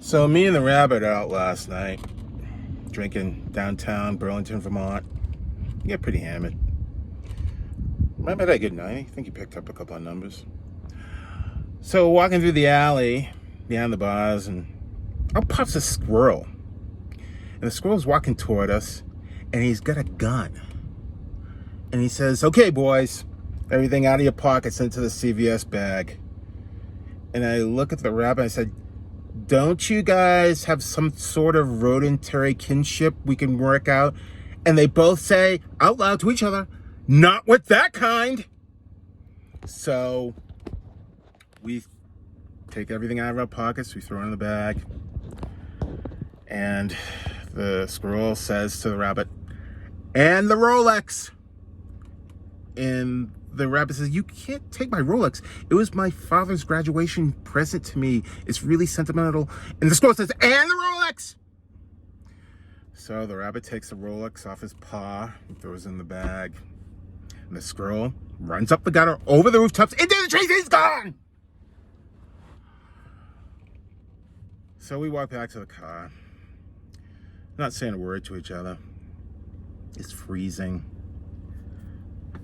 So me and the rabbit are out last night, drinking downtown Burlington, Vermont. You get pretty hammered. Rabbit had a good night. I think he picked up a couple of numbers. So walking through the alley behind the bars, and out pops a squirrel. And the squirrel's walking toward us, and he's got a gun. And he says, "Okay, boys, everything out of your pockets into the CVS bag." And I look at the rabbit and I said, "Don't you guys have some sort of rodentary kinship we can work out?" And they both say out loud to each other, "Not with that kind." So we take everything out of our pockets, we throw it in the bag, and the squirrel says to the rabbit, "And the Rolex." And the rabbit says, "You can't take my Rolex. It was my father's graduation present to me. It's really sentimental." And the squirrel says, "And the Rolex." So the rabbit takes the Rolex off his paw and throws it in the bag. And the squirrel runs up the gutter, over the rooftops, into the trees, he's gone! So we walk back to the car, not saying a word to each other. It's freezing.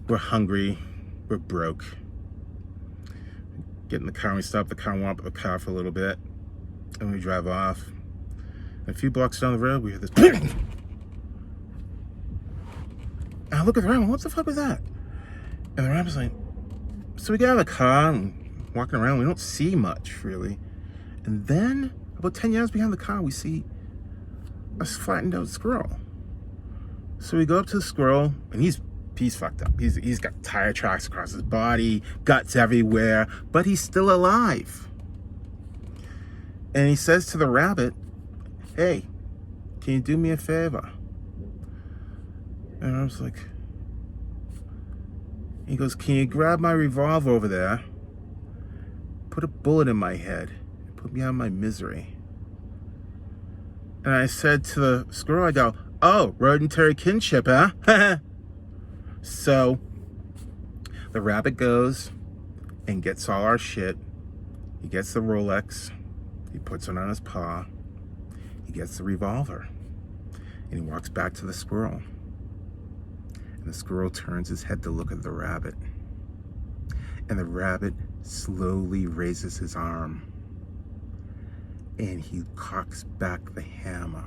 We're hungry. We're broke. Get in the car and we stop the car and walk up the car for a little bit. And we drive off. And a few blocks down the road, we hear this. And I look at the rabbit, what the fuck was that? And the rabbit's like, so we get out of the car and walking around, we don't see much really. And then, about 10 yards behind the car, we see a flattened out squirrel. So we go up to the squirrel, and he's fucked up. He's got tire tracks across his body, guts everywhere, but he's still alive. And he says to the rabbit, "Hey, can you do me a favor?" And I was like, he goes, "Can you grab my revolver over there, put a bullet in my head, and put me out of my misery?" And I said to the squirrel, I go, "Oh, Rodentary Kindhip, huh?" So the rabbit goes and gets all our shit. He gets the Rolex. He puts it on his paw. He gets the revolver. And he walks back to the squirrel. And the squirrel turns his head to look at the rabbit. And the rabbit slowly raises his arm. And he cocks back the hammer.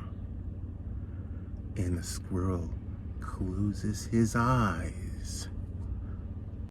And the squirrel closes his eyes.